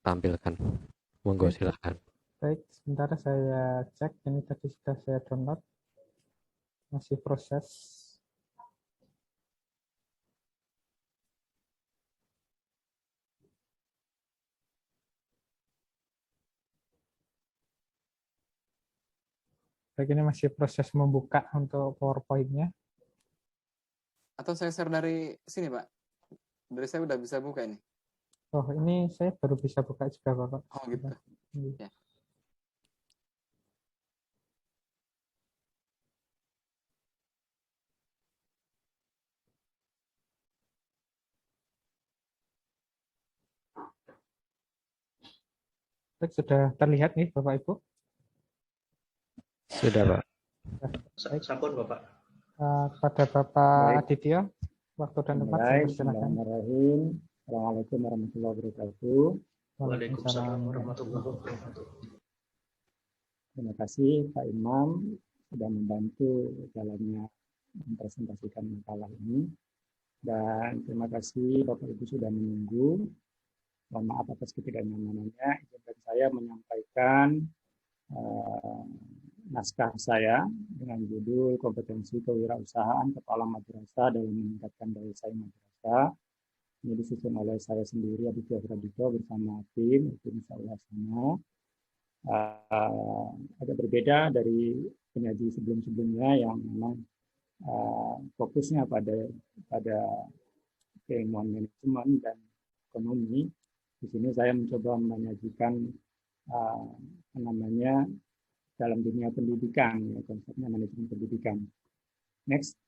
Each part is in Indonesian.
tampilkan. Monggo Oke, silahkan. baik. Sebentar saya cek. Ini tadi sudah saya download. Masih proses. Baik, ini masih proses membuka untuk PowerPoint-nya. Atau saya share dari sini, Pak? Dari saya udah bisa buka ini. Oh, ini saya baru bisa buka juga, Bapak. Oh, gitu. Ini. Ya. Baik, sudah terlihat nih, Bapak Ibu. Sudah, Pak. Baik. Sampun, Bapak. Kepada Bapak Baik. Aditya, waktu dan tempat saya persilakan. Bismillahirrahmanirrahim. Assalamualaikum warahmatullahi wabarakatuh. Waalaikumsalam. warahmatullahi wabarakatuh. Terima kasih Pak Imam sudah membantu jalannya mempresentasikan makalah ini. Dan terima kasih Bapak Ibu sudah menunggu. Mohon maaf atas ketidaknyamanannya. Izinkan saya menyampaikan naskah saya dengan judul Kompetensi Kewirausahaan Kepala Madrasah dalam Meningkatkan Daya Saing Madrasah. Ini disusun oleh saya sendiri, Aditya Pradito, bersama tim, itu Insya Allah sama. Agak berbeda dari penyaji sebelum-sebelumnya yang memang fokusnya pada keilmuan manajemen dan ekonomi. Di sini saya mencoba menyajikan namanya dalam dunia pendidikan, ya, konsepnya manajemen pendidikan. Next.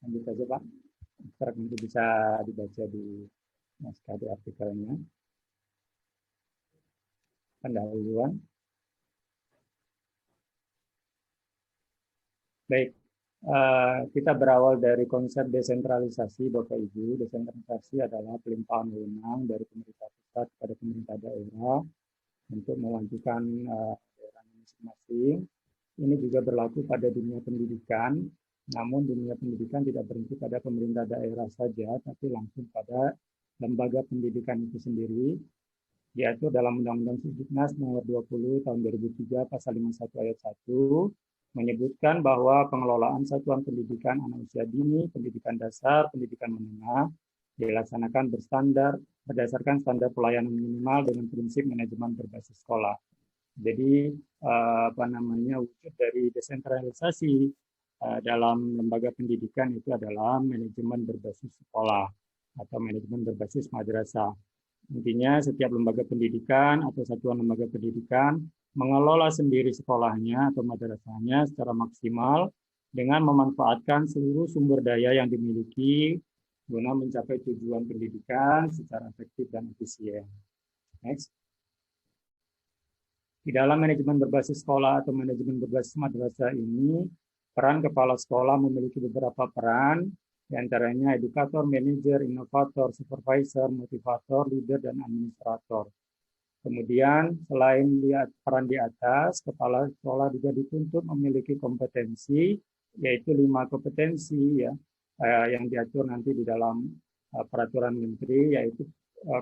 Lanjut saja Pak. Abstrak nanti bisa dibaca di naskah di artikelnya. Pendahuluan. Baik, kita berawal dari konsep desentralisasi, Bapak Ibu. Desentralisasi adalah pelimpahan wewenang dari pemerintah pusat kepada pemerintah daerah untuk memajukan daerah masing-masing. Ini juga berlaku pada dunia pendidikan, namun dunia pendidikan tidak berhenti pada pemerintah daerah saja, tapi langsung pada lembaga pendidikan itu sendiri, diatur dalam Undang-Undang Sidiknas nomor 20 tahun 2003 pasal 51 ayat 1, menyebutkan bahwa pengelolaan satuan pendidikan anak usia dini, pendidikan dasar, pendidikan menengah dilaksanakan berdasarkan standar pelayanan minimal dengan prinsip manajemen berbasis sekolah. Jadi wujud dari desentralisasi dalam lembaga pendidikan itu adalah manajemen berbasis sekolah atau manajemen berbasis madrasah. Intinya setiap lembaga pendidikan atau satuan lembaga pendidikan mengelola sendiri sekolahnya atau madrasahnya secara maksimal dengan memanfaatkan seluruh sumber daya yang dimiliki guna mencapai tujuan pendidikan secara efektif dan efisien. Next. Di dalam manajemen berbasis sekolah atau manajemen berbasis madrasah ini, peran kepala sekolah memiliki beberapa peran, di antaranya edukator, manajer, inovator, supervisor, motivator, leader, dan administrator. Kemudian selain peran di atas, kepala sekolah juga dituntut memiliki kompetensi, yaitu 5 kompetensi ya, yang diatur nanti di dalam peraturan menteri, yaitu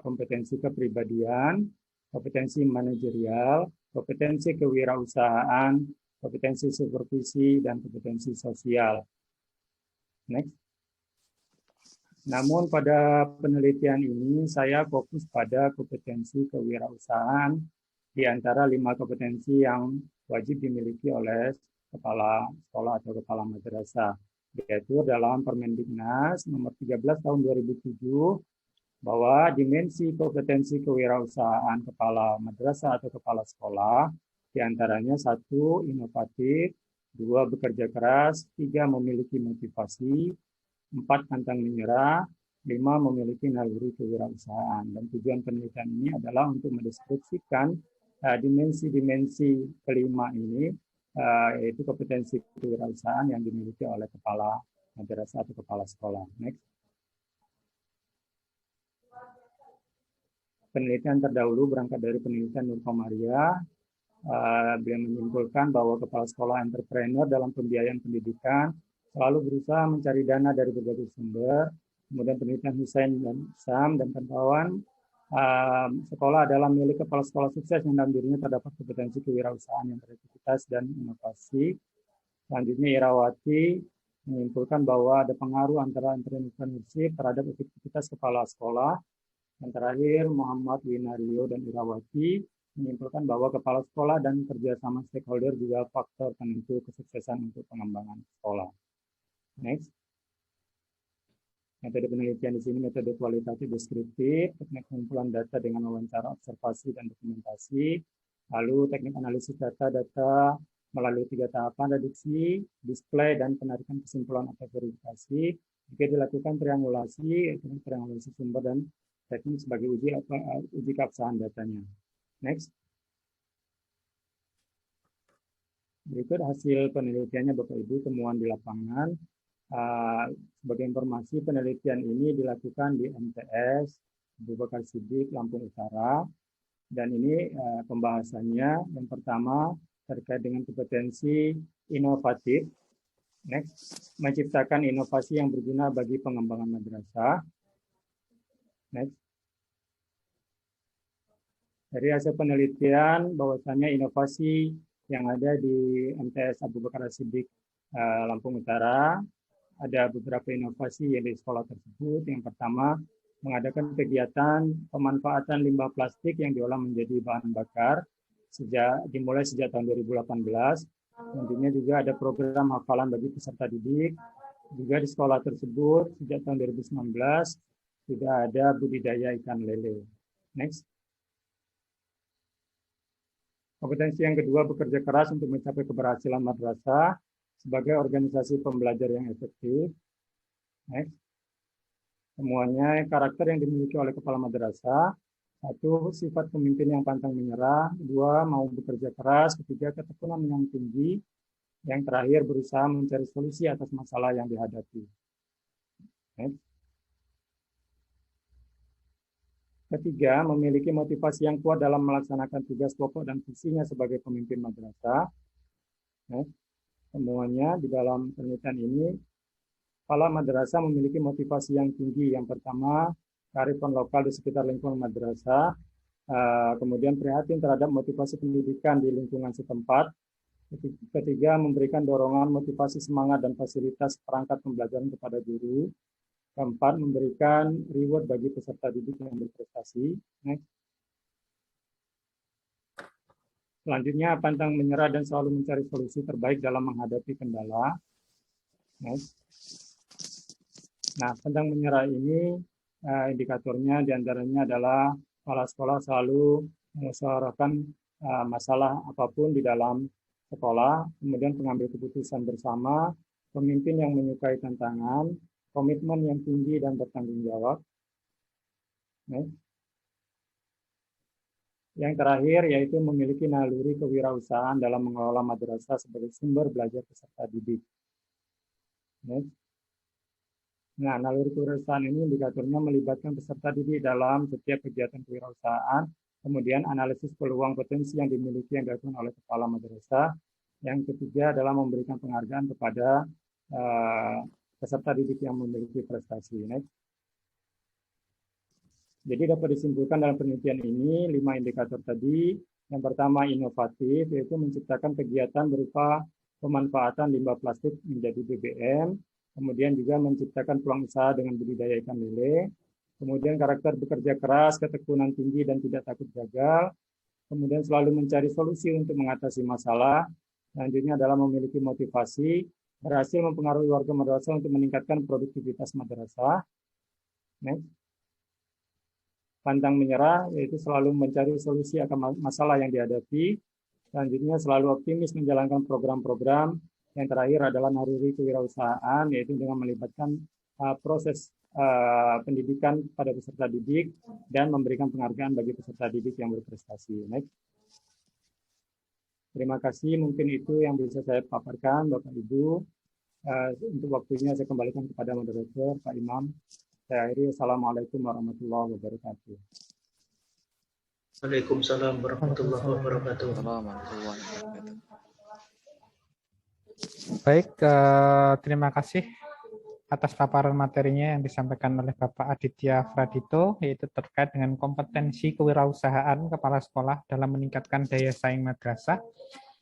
kompetensi kepribadian, kompetensi manajerial, kompetensi kewirausahaan, kompetensi supervisi, dan kompetensi sosial. Next. Namun pada penelitian ini saya fokus pada kompetensi kewirausahaan di antara 5 kompetensi yang wajib dimiliki oleh kepala sekolah atau kepala madrasah, yaitu dalam Permendiknas nomor 13 tahun 2007 bahwa dimensi kompetensi kewirausahaan kepala madrasah atau kepala sekolah diantaranya 1, inovatif, 2, bekerja keras, 3, memiliki motivasi, 4, pantang menyerah, 5, memiliki naluri kewirausahaan. Dan tujuan penelitian ini adalah untuk mendeskripsikan dimensi-dimensi kelima ini, yaitu kompetensi kewirausahaan yang dimiliki oleh kepala madrasah atau kepala sekolah. Next. Penelitian terdahulu berangkat dari penelitian Nur Komaria. Beliau menyimpulkan bahwa kepala sekolah entrepreneur dalam pembiayaan pendidikan selalu berusaha mencari dana dari berbagai sumber. Kemudian penelitian Hussein dan Sam dan kawan-kawan, sekolah adalah milik kepala sekolah sukses yang dalam dirinya terdapat kompetensi kewirausahaan yang berekspresifitas dan inovasi. Selanjutnya Irawati menyimpulkan bahwa ada pengaruh antara entrepreneurship terhadap efektivitas kepala sekolah. Yang terakhir, Muhammad Winario dan Irawati menyimpulkan bahwa kepala sekolah dan kerjasama stakeholder juga faktor penentu kesuksesan untuk pengembangan sekolah. Next. Metode penelitian di sini metode kualitatif deskriptif, teknik pengumpulan data dengan wawancara, observasi, dan dokumentasi. Lalu teknik analisis data melalui 3 tahapan, reduksi, display, dan penarikan kesimpulan atau verifikasi. Jika dilakukan triangulasi sumber dan teknik sebagai uji keabsahan datanya. Next. Berikut hasil penelitiannya Bapak Ibu, temuan di lapangan. Sebagai informasi, penelitian ini dilakukan di MTS Abu Bakar Siddiq Lampung Utara, dan ini pembahasannya yang pertama terkait dengan kompetensi inovatif. Next, menciptakan inovasi yang berguna bagi pengembangan madrasah. Next. Dari hasil penelitian bahwasannya inovasi yang ada di MTS Abu Bakar Siddiq Lampung Utara, ada beberapa inovasi yang di sekolah tersebut. Yang pertama, mengadakan kegiatan pemanfaatan limbah plastik yang diolah menjadi bahan bakar dimulai sejak tahun 2018. Nantinya juga ada program hafalan bagi peserta didik. Juga di sekolah tersebut sejak tahun 2019 sudah ada budidaya ikan lele. Next. Kompetensi yang kedua, bekerja keras untuk mencapai keberhasilan madrasah sebagai organisasi pembelajar yang efektif. Next. Semuanya karakter yang dimiliki oleh kepala madrasah. 1, sifat pemimpin yang pantang menyerah. 2, mau bekerja keras. 3, ketekunan yang tinggi. Yang terakhir, berusaha mencari solusi atas masalah yang dihadapi. Next. Ketiga, memiliki motivasi yang kuat dalam melaksanakan tugas pokok dan fungsinya sebagai pemimpin madrasah. Next. Semuanya di dalam penelitian ini, kepala madrasah memiliki motivasi yang tinggi. Yang pertama, kearifan lokal di sekitar lingkungan madrasah. Kemudian prihatin terhadap motivasi pendidikan di lingkungan setempat. Ketiga, memberikan dorongan, motivasi, semangat, dan fasilitas perangkat pembelajaran kepada guru. Keempat, memberikan reward bagi peserta didik yang berprestasi. Next. Selanjutnya, pantang menyerah dan selalu mencari solusi terbaik dalam menghadapi kendala. Next. Nah, pantang menyerah ini indikatornya diantaranya adalah kepala sekolah selalu mengusahakan masalah apapun di dalam sekolah, kemudian pengambil keputusan bersama, pemimpin yang menyukai tantangan, komitmen yang tinggi dan bertanggung jawab. Next. Yang terakhir yaitu memiliki naluri kewirausahaan dalam mengelola madrasah sebagai sumber belajar peserta didik. Next. Nah, naluri kewirausahaan ini indikatornya melibatkan peserta didik dalam setiap kegiatan kewirausahaan, kemudian analisis peluang potensi yang dimiliki yang dilakukan oleh kepala madrasah. Yang ketiga adalah memberikan penghargaan kepada peserta didik yang memiliki prestasi. Next. Jadi dapat disimpulkan dalam penelitian ini 5 indikator tadi. Yang pertama inovatif, yaitu menciptakan kegiatan berupa pemanfaatan limbah plastik menjadi BBM. Kemudian juga menciptakan peluang usaha dengan budidaya ikan lele. Kemudian karakter bekerja keras, ketekunan tinggi dan tidak takut gagal. Kemudian selalu mencari solusi untuk mengatasi masalah. Selanjutnya adalah memiliki motivasi, berhasil mempengaruhi warga madrasah untuk meningkatkan produktivitas madrasah. Next. Pantang menyerah, yaitu selalu mencari solusi akan masalah yang dihadapi. Selanjutnya selalu optimis menjalankan program-program. Yang terakhir adalah naluri kewirausahaan, yaitu dengan melibatkan proses pendidikan pada peserta didik dan memberikan penghargaan bagi peserta didik yang berprestasi. Next. Terima kasih, mungkin itu yang bisa saya paparkan, Bapak Ibu. Untuk waktunya saya kembalikan kepada moderator, Pak Imam. Saya akhiri, Assalamualaikum warahmatullahi wabarakatuh. Waalaikumsalam warahmatullahi wabarakatuh. Warahmatullahi wabarakatuh. Baik, terima kasih atas paparan materinya yang disampaikan oleh Bapak Aditya Pradito, yaitu terkait dengan kompetensi kewirausahaan kepala sekolah dalam meningkatkan daya saing madrasah.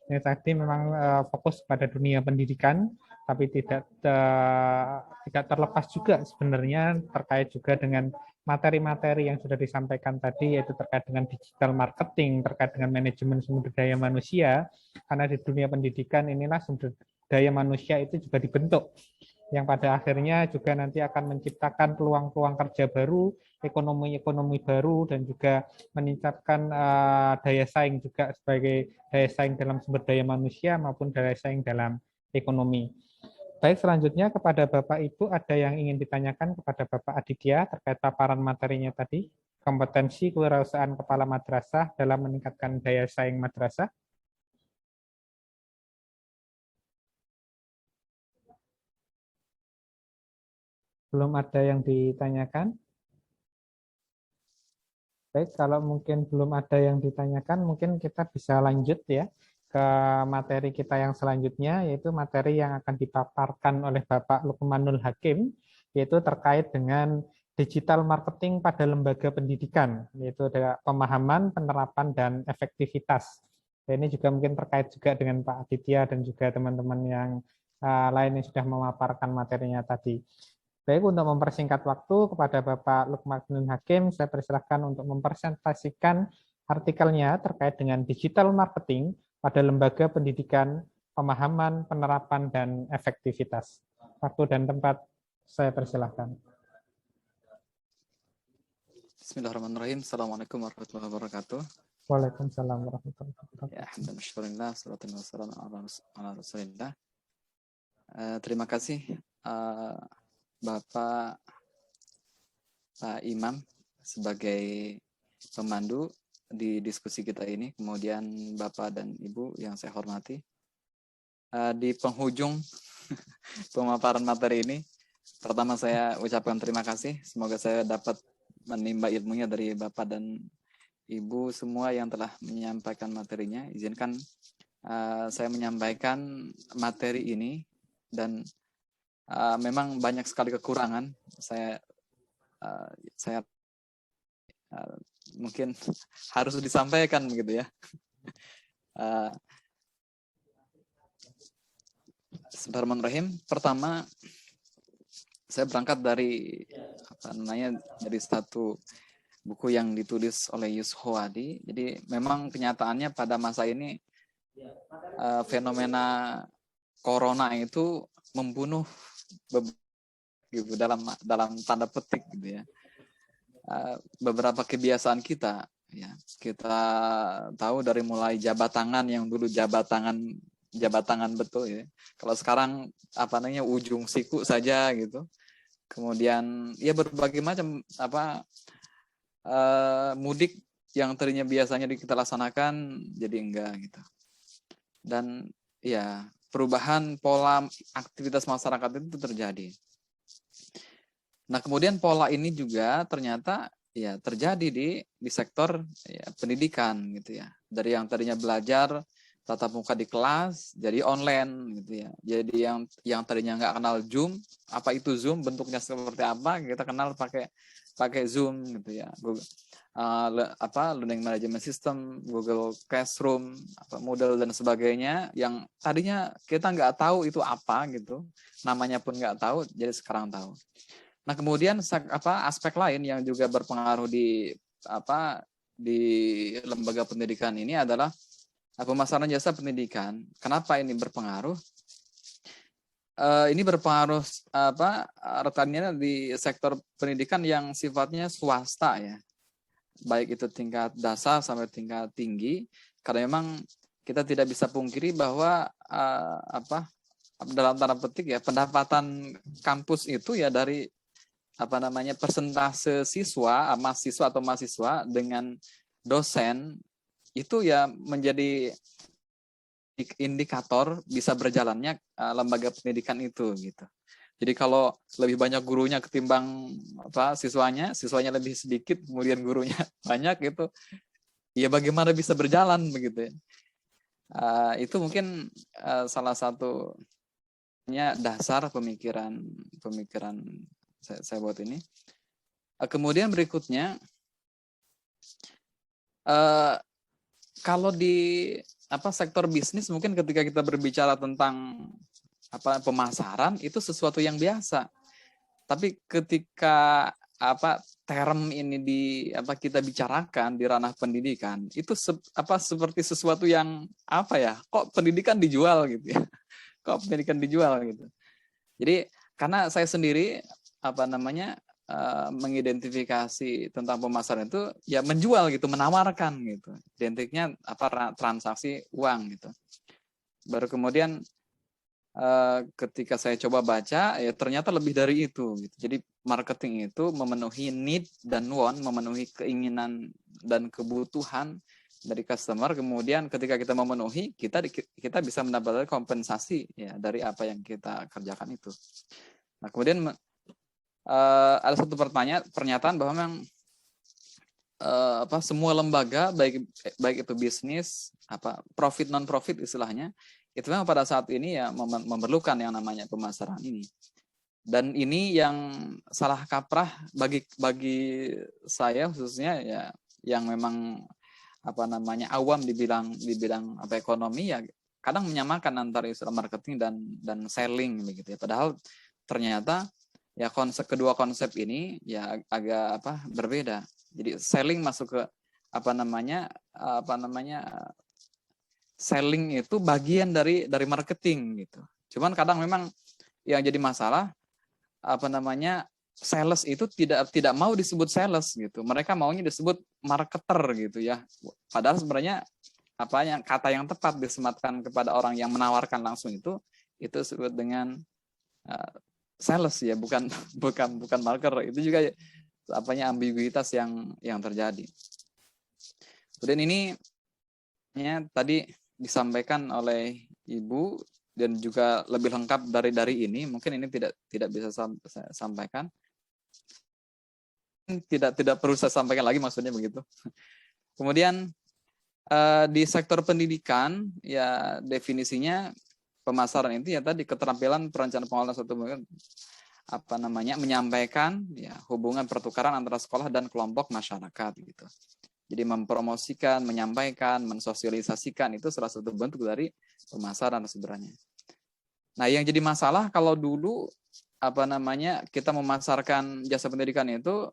Ini tadi memang fokus pada dunia pendidikan, tapi tidak terlepas juga sebenarnya terkait juga dengan materi-materi yang sudah disampaikan tadi, yaitu terkait dengan digital marketing, terkait dengan manajemen sumber daya manusia, karena di dunia pendidikan inilah sumber daya manusia itu juga dibentuk, yang pada akhirnya juga nanti akan menciptakan peluang-peluang kerja baru, ekonomi-ekonomi baru, dan juga meningkatkan daya saing juga sebagai daya saing dalam sumber daya manusia maupun daya saing dalam ekonomi. Baik, selanjutnya kepada Bapak Ibu, ada yang ingin ditanyakan kepada Bapak Aditya terkait paparan materinya tadi, kompetensi kewirausahaan kepala madrasah dalam meningkatkan daya saing madrasah. Belum ada yang ditanyakan? Baik, kalau mungkin belum ada yang ditanyakan, mungkin kita bisa lanjut ya ke materi kita yang selanjutnya, yaitu materi yang akan dipaparkan oleh Bapak Lukmanul Hakim, yaitu terkait dengan digital marketing pada lembaga pendidikan, yaitu ada pemahaman, penerapan, dan efektivitas. Ini juga mungkin terkait juga dengan Pak Aditya dan juga teman-teman yang lain yang sudah memaparkan materinya tadi. Baik, untuk mempersingkat waktu kepada Bapak Lukmanul Hakim, saya persilahkan untuk mempresentasikan artikelnya terkait dengan digital marketing pada lembaga pendidikan, pemahaman, penerapan, dan efektivitas. Waktu dan tempat saya persilahkan. Bismillahirrahmanirrahim. Assalamualaikum warahmatullahi wabarakatuh. Waalaikumsalam warahmatullahi wabarakatuh. Ya, alhamdulillah, salatu wassalamu ala rasulillah. Terima kasih Bapak Pak Imam sebagai pemandu di diskusi kita ini, kemudian Bapak dan Ibu yang saya hormati. Di penghujung pemaparan materi ini, pertama saya ucapkan terima kasih. Semoga saya dapat menimba ilmunya dari Bapak dan Ibu semua yang telah menyampaikan materinya. Izinkan saya menyampaikan materi ini, dan memang banyak sekali kekurangan. Saya mungkin harus disampaikan begitu ya. Bismillahirrahmanirrahim. Pertama, saya berangkat dari dari satu buku yang ditulis oleh Yus Howadi. Jadi memang kenyataannya pada masa ini fenomena corona itu membunuh gitu, dalam tanda petik gitu ya. Beberapa kebiasaan kita ya, kita tahu dari mulai jabat tangan yang dulu jabat tangan betul ya. Kalau sekarang ujung siku saja gitu. Kemudian ya berbagai macam mudik yang tadinya biasanya kita laksanakan jadi enggak gitu. Dan ya perubahan pola aktivitas masyarakat itu terjadi. Nah, kemudian pola ini juga ternyata ya terjadi di sektor ya, pendidikan gitu ya. Dari yang tadinya belajar tatap muka di kelas jadi online gitu ya. Jadi yang tadinya nggak kenal Zoom, apa itu Zoom, bentuknya seperti apa, kita kenal pakai Zoom gitu ya. Google, Learning Management System, Google Classroom, Moodle dan sebagainya yang tadinya kita nggak tahu itu apa gitu, namanya pun nggak tahu, jadi sekarang tahu. Nah, kemudian aspek lain yang juga berpengaruh di lembaga pendidikan ini adalah pemasaran jasa pendidikan. Kenapa ini berpengaruh? Ini berpengaruh rekannya di sektor pendidikan yang sifatnya swasta ya. Baik itu tingkat dasar sampai tingkat tinggi, karena memang kita tidak bisa pungkiri bahwa dalam tanda petik ya, pendapatan kampus itu ya dari persentase mahasiswa atau mahasiswa dengan dosen itu ya menjadi indikator bisa berjalannya lembaga pendidikan itu gitu. Jadi kalau lebih banyak gurunya ketimbang siswanya lebih sedikit, kemudian gurunya banyak gitu, ya bagaimana bisa berjalan begitu ya. Itu mungkin salah satunya dasar pemikiran saya buat ini. Kemudian berikutnya, kalau di sektor bisnis, mungkin ketika kita berbicara tentang pemasaran itu sesuatu yang biasa. Tapi ketika term ini kita bicarakan di ranah pendidikan, itu seperti sesuatu yang kok pendidikan dijual gitu ya. Kok pendidikan dijual gitu. Jadi karena saya sendiri mengidentifikasi tentang pemasaran itu ya menjual gitu, menawarkan gitu. Identiknya transaksi uang gitu. Baru kemudian ketika saya coba baca ya ternyata lebih dari itu gitu. Jadi marketing itu memenuhi need dan want, memenuhi keinginan dan kebutuhan dari customer. Kemudian ketika kita memenuhi, kita bisa mendapatkan kompensasi ya dari apa yang kita kerjakan itu. Nah, kemudian ada satu pernyataan bahwa memang semua lembaga baik itu bisnis, profit non profit istilahnya, itu memang pada saat ini ya memerlukan yang namanya pemasaran ini. Dan ini yang salah kaprah bagi saya khususnya ya, yang memang awam di bidang ekonomi ya, kadang menyamakan antara istilah marketing dan selling begitu ya. Padahal ternyata ya kedua konsep ini ya agak berbeda. Jadi selling masuk ke selling itu bagian dari marketing gitu. Cuman kadang memang yang jadi masalah sales itu tidak mau disebut sales gitu. Mereka maunya disebut marketer gitu ya. Padahal sebenarnya kata yang tepat disematkan kepada orang yang menawarkan langsung itu disebut dengan sales ya, bukan marketer. Itu juga ambiguitas yang terjadi. Kemudian ini tadi disampaikan oleh Ibu dan juga lebih lengkap dari ini, mungkin ini tidak bisa saya sampaikan. Tidak perlu saya sampaikan lagi, maksudnya begitu. Kemudian di sektor pendidikan ya definisinya pemasaran itu ya tadi keterampilan perencanaan pengelolaan suatu menyampaikan ya hubungan pertukaran antara sekolah dan kelompok masyarakat gitu. Jadi mempromosikan, menyampaikan, mensosialisasikan itu salah satu bentuk dari pemasaran sebenarnya. Nah, yang jadi masalah kalau dulu kita memasarkan jasa pendidikan itu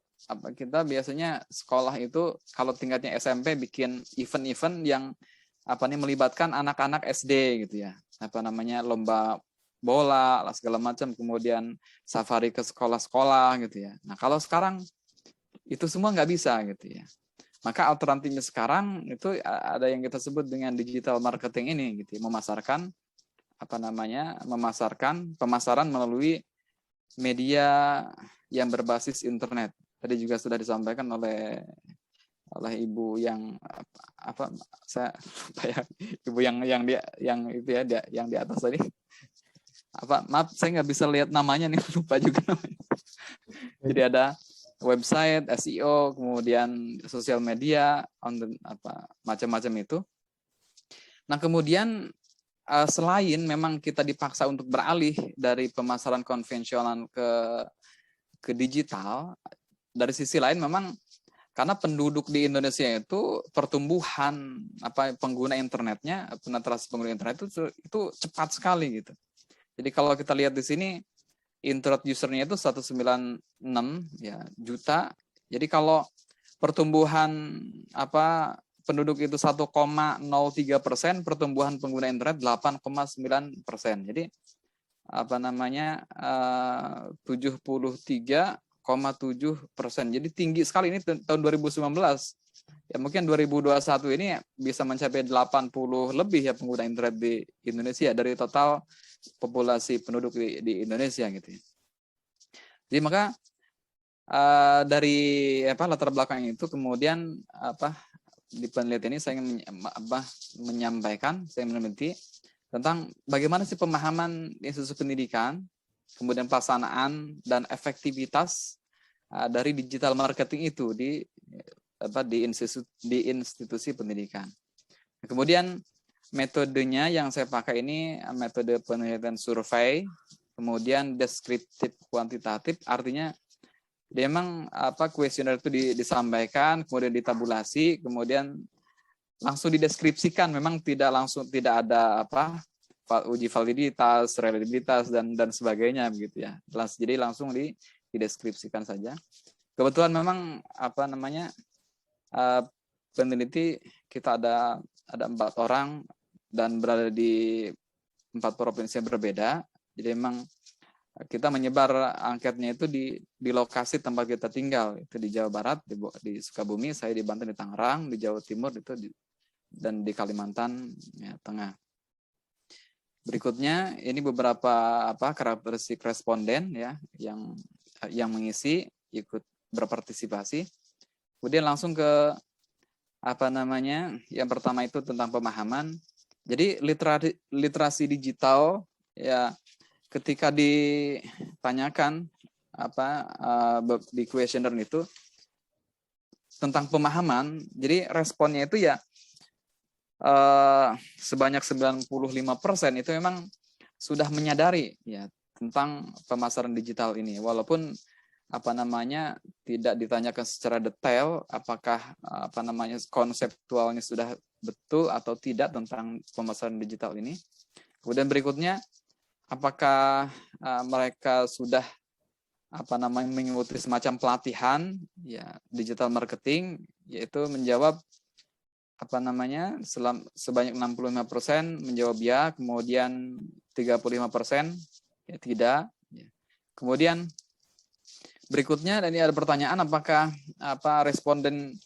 kita biasanya sekolah itu kalau tingkatnya SMP bikin event-event yang melibatkan anak-anak SD gitu ya. Lomba bola segala macam, kemudian safari ke sekolah-sekolah gitu ya. Nah, kalau sekarang itu semua nggak bisa gitu ya. Maka alternatifnya sekarang itu ada yang kita sebut dengan digital marketing ini gitu ya, memasarkan pemasaran melalui media yang berbasis internet. Tadi juga sudah disampaikan oleh Ibu yang Ibu yang di atas tadi. Maaf saya nggak bisa lihat namanya nih, lupa juga namanya. Jadi ada website, SEO, kemudian sosial media, macam-macam itu. Nah, kemudian selain memang kita dipaksa untuk beralih dari pemasaran konvensional ke digital, dari sisi lain memang karena penduduk di Indonesia itu pertumbuhan pengguna internetnya, penetrasi pengguna internet itu cepat sekali gitu. Jadi kalau kita lihat di sini internet usernya itu 196 ya juta. Jadi kalau pertumbuhan penduduk itu 1,03%, pertumbuhan pengguna internet 8,9%. Jadi 73,7%. Jadi tinggi sekali ini tahun 2019. Ya mungkin 2021 ini bisa mencapai 80 lebih ya pengguna internet di Indonesia dari total populasi penduduk di Indonesia gitu ya. Jadi maka dari latar belakang itu kemudian di penelitian ini saya ingin meneliti tentang bagaimana sih pemahaman institusi pendidikan, kemudian pelaksanaan dan efektivitas dari digital marketing itu di institusi pendidikan. Kemudian metodenya yang saya pakai ini metode penelitian survei, kemudian deskriptif kuantitatif, artinya dia memang kuesioner itu disampaikan, kemudian ditabulasi, kemudian langsung dideskripsikan, memang tidak ada uji validitas, reliabilitas dan sebagainya begitu ya. Jadi langsung dideskripsikan saja. Kebetulan memang peneliti kita ada 4 orang dan berada di 4 provinsi yang berbeda. Jadi memang kita menyebar angketnya itu di lokasi tempat kita tinggal, itu di Jawa Barat, di Sukabumi, saya di Banten, di Tangerang, di Jawa Timur itu dan di Kalimantan ya, Tengah. Berikutnya ini beberapa karakteristik responden ya yang mengisi, ikut berpartisipasi. Kemudian langsung ke yang pertama itu tentang pemahaman. Jadi literasi digital ya, ketika ditanyakan di kuesioner itu tentang pemahaman, jadi responnya itu ya sebanyak 95% itu memang sudah menyadari ya tentang pemasaran digital ini, walaupun tidak ditanyakan secara detail apakah konseptualnya sudah betul atau tidak tentang pemasaran digital ini. Kemudian berikutnya, apakah mereka sudah mengikuti semacam pelatihan ya digital marketing, yaitu menjawab sebanyak 65% menjawab ya, kemudian 35% ya tidak. Kemudian berikutnya, dan ini ada pertanyaan, apakah responden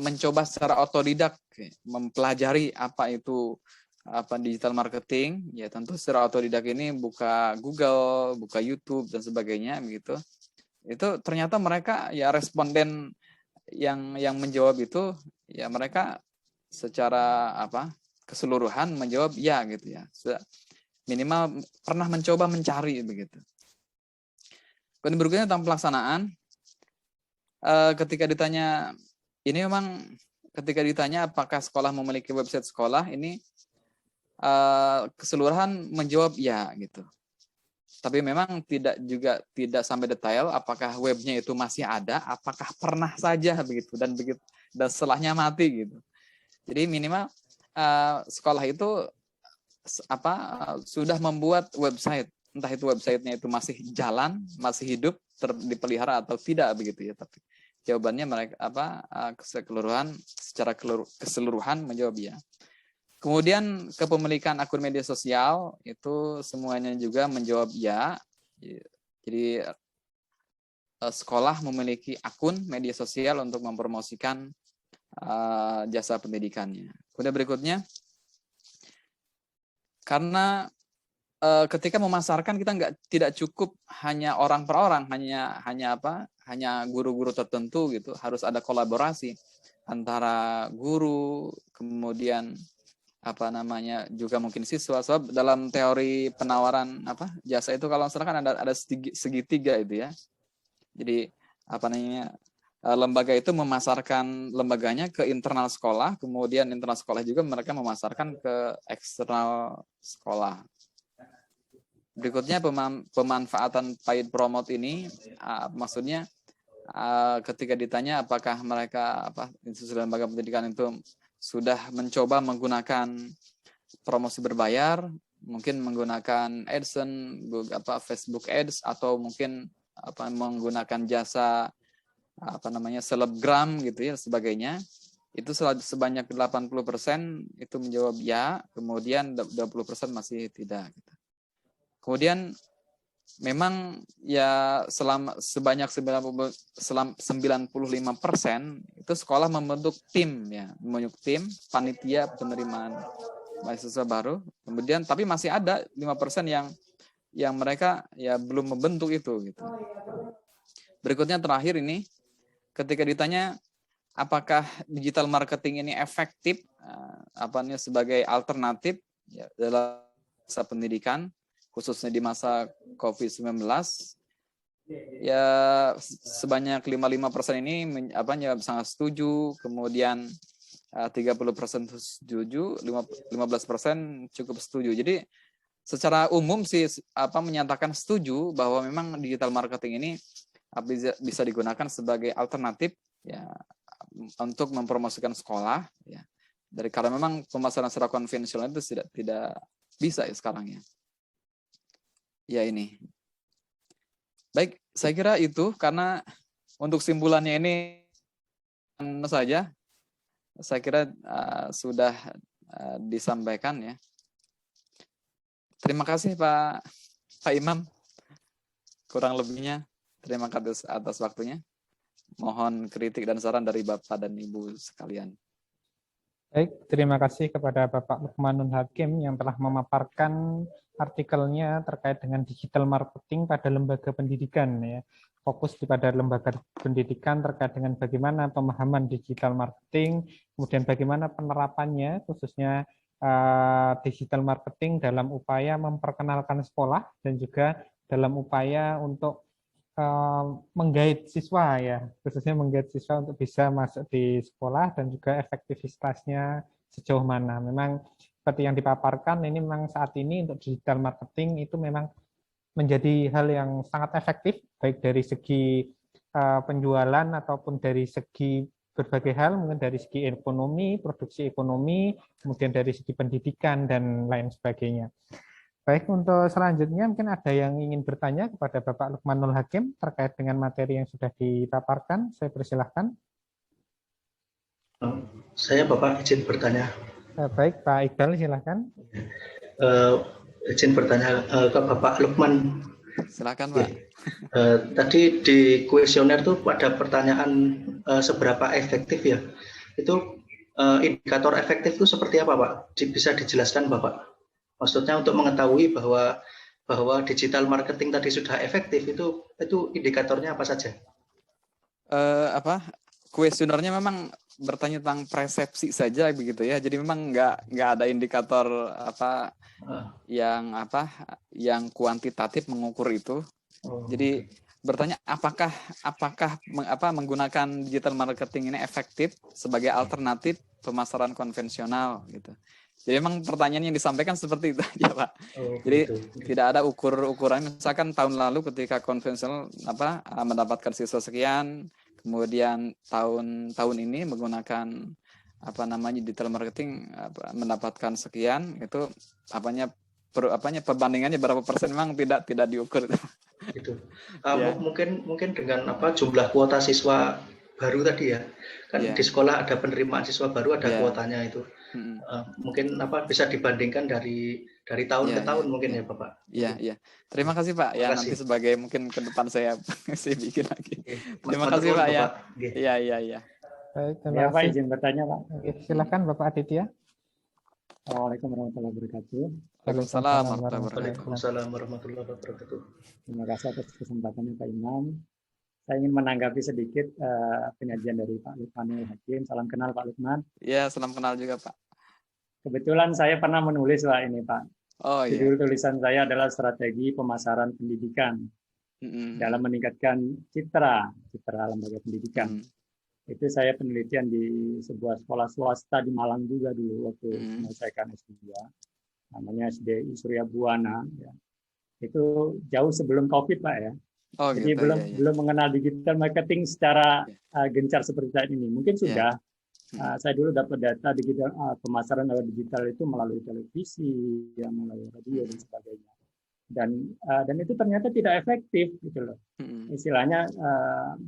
mencoba secara otodidak mempelajari apa itu digital marketing. Ya tentu secara otodidak ini buka Google, buka YouTube dan sebagainya begitu. Itu ternyata mereka ya responden yang menjawab itu ya mereka secara keseluruhan menjawab ya gitu ya. Sudah minimal pernah mencoba mencari begitu. Kemudian berikutnya tentang pelaksanaan. Ketika ditanya apakah sekolah memiliki website sekolah, ini keseluruhan menjawab ya gitu. Tapi memang tidak sampai detail apakah webnya itu masih ada, apakah pernah saja begitu dan setelahnya mati gitu. Jadi minimal sekolah itu sudah membuat website, entah itu websitenya itu masih jalan, masih hidup, dipelihara atau tidak begitu ya. Tapi jawabannya mereka secara keseluruhan menjawab ya. Kemudian kepemilikan akun media sosial itu semuanya juga menjawab ya. Jadi sekolah memiliki akun media sosial untuk mempromosikan jasa pendidikannya. Kemudian berikutnya, karena ketika memasarkan kita tidak cukup hanya orang per orang, hanya guru-guru tertentu gitu, harus ada kolaborasi antara guru, kemudian juga mungkin siswa. Sebab dalam teori penawaran jasa itu kalau misalkan kan ada segitiga itu ya. Jadi lembaga itu memasarkan lembaganya ke internal sekolah, kemudian internal sekolah juga mereka memasarkan ke eksternal sekolah. Berikutnya pemanfaatan paid promote ini, maksudnya ketika ditanya apakah mereka institusi lembaga pendidikan itu sudah mencoba menggunakan promosi berbayar, mungkin menggunakan AdSense, Facebook Ads, atau mungkin menggunakan jasa selebgram gitu ya sebagainya. Itu sebanyak 80% itu menjawab ya, kemudian 20% masih tidak gitu. Kemudian memang ya sebanyak 95% itu sekolah membentuk tim panitia penerimaan mahasiswa baru. Kemudian tapi masih ada 5% yang mereka ya belum membentuk itu gitu. Berikutnya terakhir ini, ketika ditanya apakah digital marketing ini efektif sebagai alternatif ya, dalam masa pendidikan, khususnya di masa COVID-19, ya sebanyak 55% ini sangat setuju. Kemudian 30% setuju, 15% cukup setuju. Jadi secara umum sih menyatakan setuju bahwa memang digital marketing ini bisa digunakan sebagai alternatif ya untuk mempromosikan sekolah ya. Karena memang pemasaran secara konvensional itu tidak bisa ya sekarang ya. Ya ini. Baik, saya kira itu karena untuk simpulannya ini saja. Saya kira sudah disampaikan ya. Terima kasih Pak Imam. Kurang lebihnya terima kasih atas waktunya. Mohon kritik dan saran dari Bapak dan Ibu sekalian. Baik, terima kasih kepada Bapak Lukmanul Hakim yang telah memaparkan artikelnya terkait dengan digital marketing pada lembaga pendidikan ya. Fokus pada lembaga pendidikan terkait dengan bagaimana pemahaman digital marketing, kemudian bagaimana penerapannya khususnya digital marketing dalam upaya memperkenalkan sekolah dan juga dalam upaya untuk menggait siswa ya, khususnya menggait siswa untuk bisa masuk di sekolah dan juga efektivitasnya sejauh mana. Memang seperti yang dipaparkan ini memang saat ini untuk digital marketing itu memang menjadi hal yang sangat efektif baik dari segi penjualan ataupun dari segi berbagai hal, mungkin dari segi ekonomi, produksi ekonomi, kemudian dari segi pendidikan dan lain sebagainya. Baik, untuk selanjutnya mungkin ada yang ingin bertanya kepada Bapak Lukmanul Hakim terkait dengan materi yang sudah dipaparkan. Saya persilahkan. Saya Bapak izin bertanya. Baik, Pak Iqbal silahkan. Izin bertanya ke Bapak Lukman. Silakan Pak. Tadi di kuesioner tuh ada pertanyaan seberapa efektif ya. Itu indikator efektif itu seperti apa Pak? Bisa dijelaskan Bapak? Maksudnya untuk mengetahui bahwa digital marketing tadi sudah efektif itu indikatornya apa saja? Kuesionernya memang bertanya tentang persepsi saja begitu ya. Jadi memang nggak ada indikator yang kuantitatif mengukur itu. Jadi bertanya apakah menggunakan digital marketing ini efektif sebagai alternatif pemasaran konvensional gitu. Jadi memang pertanyaan yang disampaikan seperti itu aja Pak. Jadi tidak ada ukuran. Misalkan tahun lalu ketika konvensional mendapatkan siswa sekian, kemudian tahun ini menggunakan digital marketing mendapatkan sekian, itu perbandingannya berapa persen memang tidak diukur. Gitu. Mungkin dengan jumlah kuota siswa baru tadi ya, kan di sekolah ada penerimaan siswa baru, ada kuotanya itu. Mungkin bisa dibandingkan dari tahun ke tahun mungkin ya Bapak. Iya. Terima kasih Pak. Ya nanti sebagai mungkin ke depan saya bikin lagi. Terima kasih Pak ya. Iya. Baik, terima kasih. Pak izin bertanya Pak. Silakan Bapak Aditya. Assalamualaikum warahmatullahi wabarakatuh. Waalaikumsalam warahmatullahi wabarakatuh. Terima kasih atas kesempatannya Pak Imam. Saya ingin menanggapi sedikit penyajian dari Pak Lukmanul Hakim. Salam kenal Pak Lukman. Iya, salam kenal juga Pak. Kebetulan saya pernah menulis Pak ini Pak. Oh iya. Judul tulisan saya adalah strategi pemasaran pendidikan dalam meningkatkan citra lembaga pendidikan. Itu saya penelitian di sebuah sekolah swasta di Malang juga dulu waktu menyelesaikan S2. Namanya SD Surya Buana. Ya. Itu jauh sebelum COVID Pak ya. Oh, jadi gitu, belum mengenal digital marketing secara gencar seperti saat ini. Mungkin sudah. Saya dulu dapat data digital pemasaran lewat digital itu melalui televisi, melalui radio dan sebagainya. Dan itu ternyata tidak efektif gitu loh. Istilahnya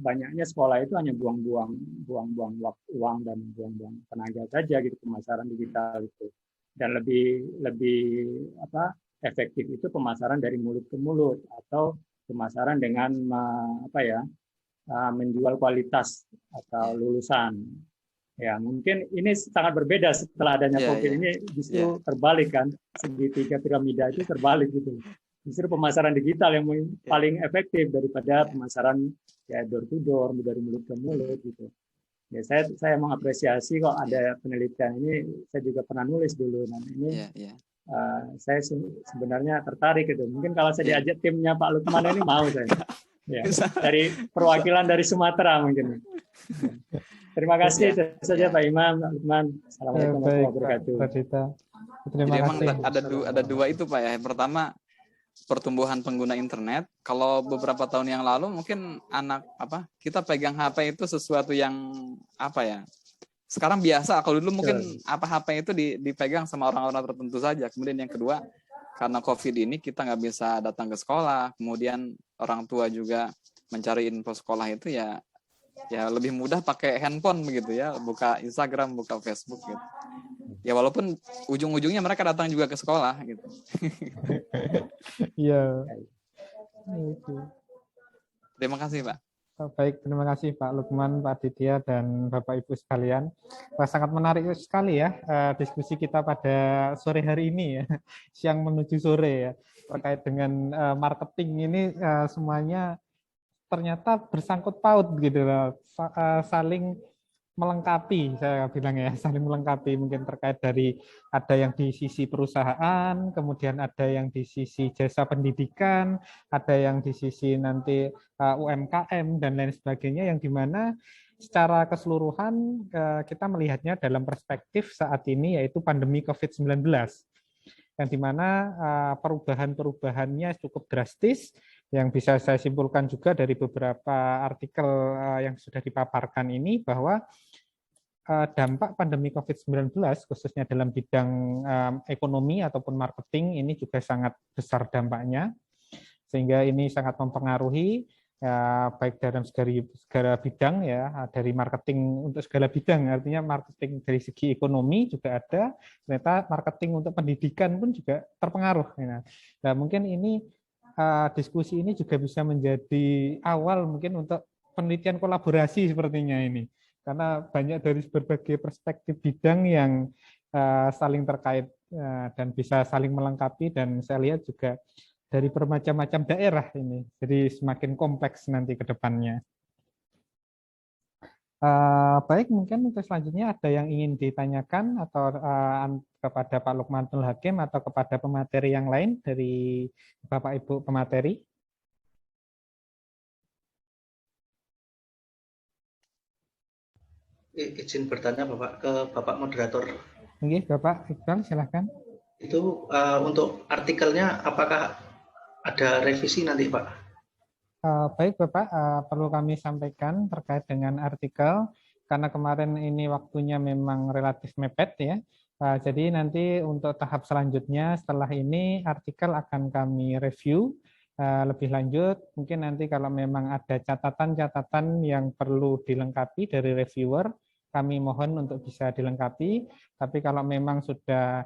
banyaknya sekolah itu hanya buang-buang uang dan buang-buang tenaga saja gitu pemasaran digital itu. Dan lebih efektif itu pemasaran dari mulut ke mulut atau pemasaran dengan menjual kualitas atau lulusan. Ya, mungkin ini sangat berbeda setelah adanya COVID ini justru terbalik kan, segitiga piramida itu terbalik gitu. Justru pemasaran digital yang paling efektif daripada pemasaran door to door dari mulut ke mulut gitu. Ya, saya mengapresiasi kok ada penelitian ini. Saya juga pernah nulis dulu. Nah ini saya sebenarnya tertarik gitu. Mungkin kalau saya diajak timnya Pak Lukman ini mau saya. Ya, dari perwakilan dari Sumatera mungkin. Terima kasih itu saja Ya. Pak Imam, Pak Lukman. Assalamualaikum Baik, warahmatullahi Pak wabarakatuh. Pradita. Jadi Terima emang kasih. ada dua itu Pak ya. Yang pertama pertumbuhan pengguna internet. Kalau beberapa tahun yang lalu mungkin kita pegang HP itu sesuatu yang apa ya? Sekarang biasa. Kalau dulu mungkin HP itu dipegang sama orang-orang tertentu saja. Kemudian yang kedua, karena COVID ini kita nggak bisa datang ke sekolah. Kemudian orang tua juga mencari info sekolah itu ya lebih mudah pakai handphone begitu ya, buka Instagram, buka Facebook gitu. Ya walaupun ujung-ujungnya mereka datang juga ke sekolah gitu. Iya. Oke. Terima kasih Pak. Baik, terima kasih Pak Lukman, Pak Aditya, dan Bapak Ibu sekalian. Wah, sangat menarik sekali ya diskusi kita pada sore hari ini ya, siang menuju sore ya, terkait dengan marketing ini semuanya ternyata bersangkut paut gitu loh, saling melengkapi, saya bilang ya, saling melengkapi, mungkin terkait dari ada yang di sisi perusahaan, kemudian ada yang di sisi jasa pendidikan, ada yang di sisi nanti UMKM dan lain sebagainya, yang dimana secara keseluruhan kita melihatnya dalam perspektif saat ini yaitu pandemi COVID-19, yang dimana perubahan-perubahannya cukup drastis, yang bisa saya simpulkan juga dari beberapa artikel yang sudah dipaparkan ini, bahwa dampak pandemi COVID-19 khususnya dalam bidang ekonomi ataupun marketing ini juga sangat besar dampaknya, sehingga ini sangat mempengaruhi baik dalam segala bidang ya, dari marketing untuk segala bidang, artinya marketing dari segi ekonomi juga ada, ternyata marketing untuk pendidikan pun juga terpengaruh. Nah, mungkin ini diskusi ini juga bisa menjadi awal mungkin untuk penelitian kolaborasi sepertinya ini, karena banyak dari berbagai perspektif bidang yang saling terkait dan bisa saling melengkapi, dan saya lihat juga dari bermacam-macam daerah ini, jadi semakin kompleks nanti ke depannya. Baik, mungkin untuk selanjutnya ada yang ingin ditanyakan atau kepada Pak Lukmanul Hakim atau kepada pemateri yang lain dari Bapak Ibu pemateri. Izin bertanya Bapak ke Bapak moderator. Oke, Bapak Iqbal, silakan. Itu untuk artikelnya apakah ada revisi nanti Pak? Baik Bapak, perlu kami sampaikan terkait dengan artikel, karena kemarin ini waktunya memang relatif mepet ya. Jadi nanti untuk tahap selanjutnya setelah ini artikel akan kami review lebih lanjut. Mungkin nanti kalau memang ada catatan-catatan yang perlu dilengkapi dari reviewer, kami mohon untuk bisa dilengkapi. Tapi kalau memang sudah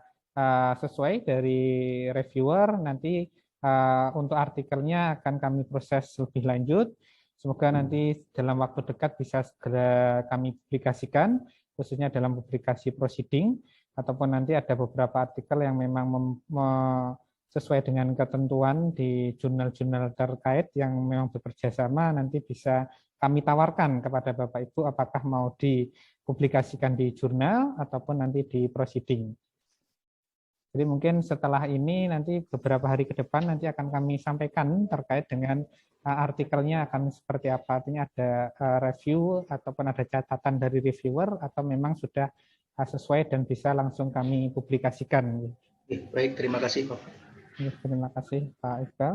sesuai dari reviewer, nanti untuk artikelnya akan kami proses lebih lanjut. Semoga nanti dalam waktu dekat bisa segera kami publikasikan, khususnya dalam publikasi proceeding, ataupun nanti ada beberapa artikel yang memang sesuai dengan ketentuan di jurnal-jurnal terkait yang memang bekerja sama, nanti bisa kami tawarkan kepada Bapak Ibu apakah mau dipublikasikan di jurnal ataupun nanti di proceeding. Jadi mungkin setelah ini nanti beberapa hari ke depan nanti akan kami sampaikan terkait dengan artikelnya akan seperti apa. Artinya ada review ataupun ada catatan dari reviewer atau memang sudah sesuai dan bisa langsung kami publikasikan. Baik, terima kasih Bapak. Terima kasih Pak Iqbal.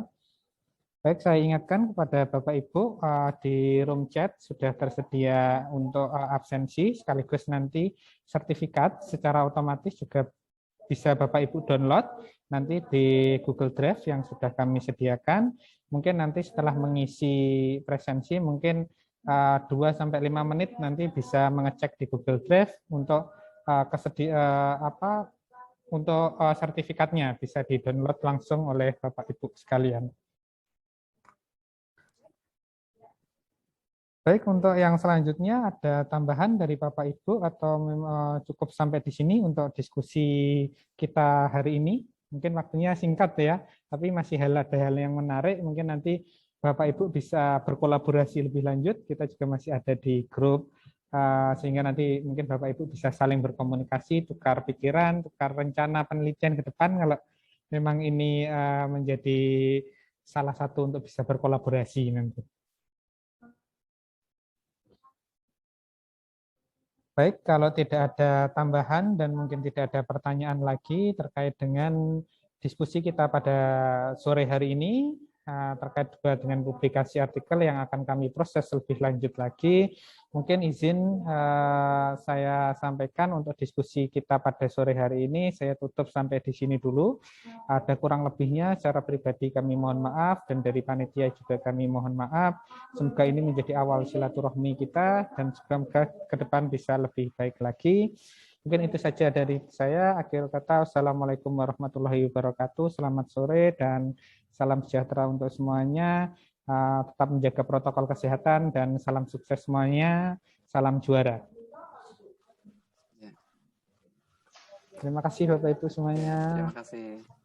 Baik, saya ingatkan kepada Bapak Ibu di room chat sudah tersedia untuk absensi, sekaligus nanti sertifikat secara otomatis juga bisa Bapak Ibu download nanti di Google Drive yang sudah kami sediakan. Mungkin nanti setelah mengisi presensi mungkin 2-5 menit nanti bisa mengecek di Google Drive untuk untuk sertifikatnya bisa di-download langsung oleh Bapak Ibu sekalian. Baik, untuk yang selanjutnya ada tambahan dari Bapak Ibu atau cukup sampai di sini untuk diskusi kita hari ini? Mungkin waktunya singkat ya, tapi masih ada hal yang menarik. Mungkin nanti Bapak Ibu bisa berkolaborasi lebih lanjut. Kita juga masih ada di grup, sehingga nanti mungkin Bapak Ibu bisa saling berkomunikasi, tukar pikiran, tukar rencana penelitian ke depan kalau memang ini menjadi salah satu untuk bisa berkolaborasi nanti. Baik, kalau tidak ada tambahan dan mungkin tidak ada pertanyaan lagi terkait dengan diskusi kita pada sore hari ini, terkait juga dengan publikasi artikel yang akan kami proses lebih lanjut lagi. Mungkin izin saya sampaikan untuk diskusi kita pada sore hari ini, saya tutup sampai di sini dulu. Ada kurang lebihnya secara pribadi kami mohon maaf, dan dari panitia juga kami mohon maaf. Semoga ini menjadi awal silaturahmi kita, dan semoga ke depan bisa lebih baik lagi. Mungkin itu saja dari saya. Akhir kata, wassalamualaikum warahmatullahi wabarakatuh. Selamat sore dan salam sejahtera untuk semuanya. Tetap menjaga protokol kesehatan dan salam sukses semuanya. Salam juara. Terima kasih Bapak Ibu semuanya. Terima kasih.